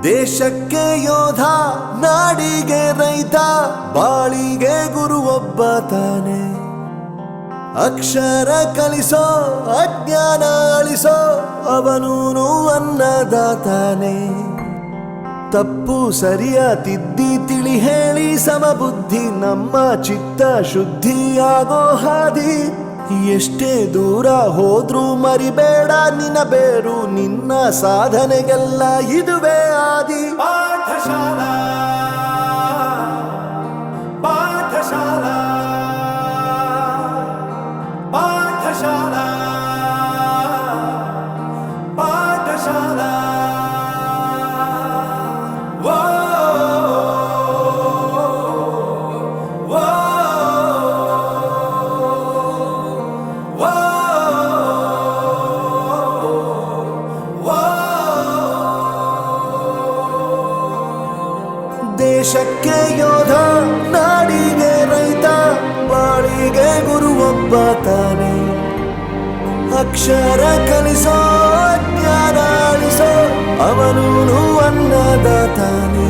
ದೇಶಕ್ಕೆ ಯೋಧ, ನಾಡಿಗೆ ರೈತ, ಬಾಳಿಗೆ ಗುರು ಒಬ್ಬ ತಾನೆ. ಅಕ್ಷರ ಕಲಿಸೋ, ಅಜ್ಞಾನ ಅಳಿಸೋ, ಅವನೂನು ಅನ್ನದಾತಾನೆ. ತಪ್ಪು ಸರಿಯ ತಿದ್ದಿ ತಿಳಿ ಹೇಳಿ ಸಮಬುದ್ಧಿ ನಮ್ಮ ಚಿತ್ತ ಶುದ್ಧಿಯಾಗೋ ಹಾದಿ. ಎಷ್ಟೇ ದೂರ ಹೋದ್ರೂ ಮರಿಬೇಡ ನಿನ್ನ ಬೇರು, ನಿನ್ನ ಸಾಧನೆಗೆಲ್ಲ ಇದುವೇ ಆದಿ. ಪಾಠಶಾಲಾ ಪಾಠಶಾಲಾ ಪಾಠಶಾಲಾ ಪಾಠಶಾಲಾ. ದೇಶಕ್ಕೆ ಯೋಧ, ನಾಡಿಗೆ ರೈತ, ಬಾಳಿಗೆ ಗುರು ಒಬ್ಬ ತಾನೆ. ಅಕ್ಷರ ಕಲಿಸೋ, ಜ್ಞಾನ ಅಳಿಸೋ, ಅವನೂನು ಅನ್ನದಾತಾನೆ.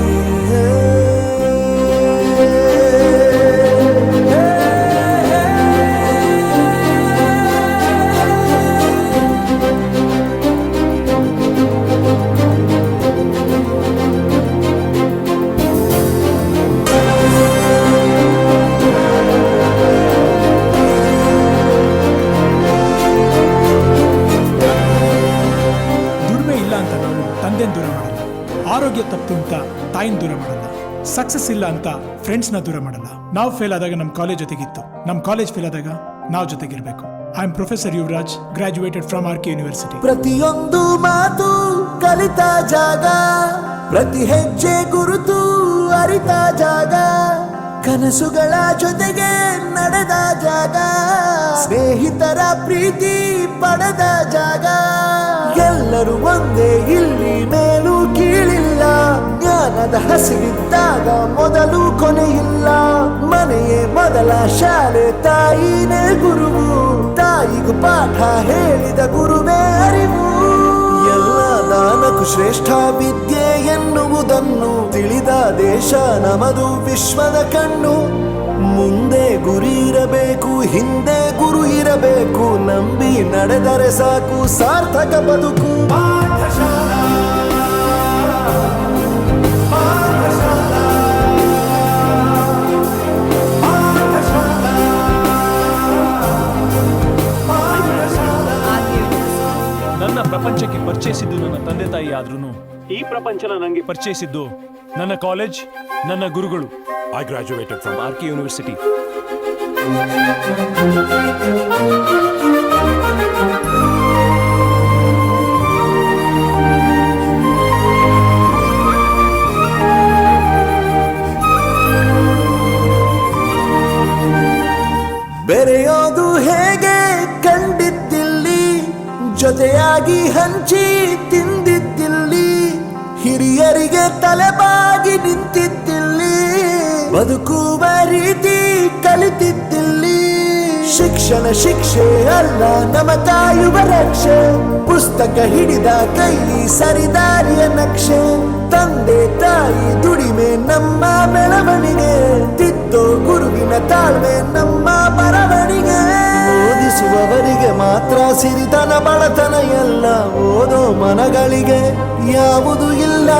ತಂದೆನ ದೂರ ಮಾಡಲ್ಲ, ಆರೋಗ್ಯ ತಪ್ಪು ಅಂತ ತಾಯಿನ ದೂರ ಮಾಡಲ್ಲ, ಸಕ್ಸಸ್ ಇಲ್ಲ ಅಂತ ಫ್ರೆಂಡ್ಸ್ನ ದೂರ ಮಾಡಲ್ಲ. ನಾವು ಫೇಲ್ ಆದಾಗ ನಮ್ಮ ಕಾಲೇಜ್ ಜೊತೆಗಿತ್ತು, ನಮ್ಮ ಕಾಲೇಜ್ ಫೇಲ್ ಆದಾಗ ನಾವು ಜೊತೆಗಿರ್ಬೇಕು. I am professor Yuvaraj, graduated from R K university. ಪ್ರತಿಯೊಂದು ಮಾತು ಕಲಿತ ಜಾಗ, ಪ್ರತಿ ಹೆಜ್ಜೆ ಗುರುತು ಅರಿತ ಜಾಗ, ಕನಸುಗಳ ಜೊತೆಗೆ ನಡೆದ ಜಾಗ, ಸ್ನೇಹಿತರ ಪ್ರೀತಿ ಪಡೆದ ಜಾಗ. ಎಲ್ಲರೂ ಒಂದೇ ಇಲ್ಲಿ, ಮೇಲೂ ಕೀಳಿಲ್ಲ, ಜ್ಞಾನದ ಹಸಿವಿದ್ದಾಗ ಮೊದಲು ಕೊನೆಯಿಲ್ಲ. ಮನೆಯೇ ಮೊದಲ ಶಾಲೆ, ತಾಯಿನೇ ಗುರುವು, ತಾಯಿಗೂ ಪಾಠ ಹೇಳಿದ ಗುರುವೇ ಅರಿವು. ಎಲ್ಲ ದಾನಕ್ಕೂ ಶ್ರೇಷ್ಠ ವಿದ್ಯೆ ಎನ್ನುವುದನ್ನು ತಿಳಿದ ದೇಶ ನಮದು, ವಿಶ್ವದ ಕಣ್ಣು. ಮುಂದೆ ಗುರಿ ಇರಬೇಕು, ಹಿಂದೆ ಗುರು ಇರಬೇಕು, ನಂಬಿ ನಡೆದರೆ ಸಾಕು ಸಾರ್ಥಕ ಬದುಕು. ಪಾಠಶಾಲಾ ಪಾಠಶಾಲಾ ಪಾಠಶಾಲಾ ಪಾಠಶಾಲಾ. ನನ್ನ ಪ್ರಪಂಚಕ್ಕೆ ಪರಿಚಯಿಸಿದ್ದು ನನ್ನ ತಂದೆ ತಾಯಿ ಆದ್ರೂ ಈ ಪ್ರಪಂಚನ ನನಗೆ ಪರಿಚಯಿಸಿದ್ದು ನನ್ನ ಕಾಲೇಜ್, ನನ್ನ ಗುರುಗಳು. I graduated from RK University. ಬೆರೆಯೋದು ಹೇಗೆ ಕಂಡಿದ್ದಿಲ್ಲಿ, ಜೊತೆಯಾಗಿ ಹಂಚಿ ತಿಂದಿದ್ದಿಲ್ಲಿ, ಹಿರಿಯರಿಗೆ ತಲೆಬಾಗಿ ನಿಂತಿದ್ದಿಲ್ಲಿ, ಬದುಕುವ ರೀತಿ ಕಲಿತಿದ್ದಿಲ್ಲಿ. ಶಿಕ್ಷಣ ಶಿಕ್ಷೆ ಅಲ್ಲ, ನಮ ಕಾಯುವ ರಕ್ಷೆ, ಪುಸ್ತಕ ಹಿಡಿದ ಕೈ ಸರಿದಾರಿಯ ನಕ್ಷೆ. ತಂದೆ ತಾಯಿ ದುಡಿಮೆ ನಮ್ಮ ಬೆಳವಣಿಗೆ, ತಿದ್ದೋ ಗುರುವಿನ ತಾಳ್ಮೆ ನಮ್ಮ ಬರವಣಿಗೆ. ಓದಿಸುವವರಿಗೆ ಮಾತ್ರ ಸಿರಿತನ ಬಡತನ ಎಲ್ಲ, ಓದೋ ಮನಗಳಿಗೆ ಯಾವುದು ಇಲ್ಲ.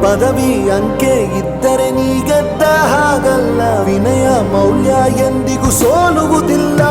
ಪದವಿ ಅಂಕೆ ಇದ್ದರೆ ನೀ ಗೆದ್ದ ಹಾಗಲ್ಲ, ವಿನಯ ಮೌಲ್ಯ ಎಂದಿಗೂ ಸೋಲುವುದಿಲ್ಲ.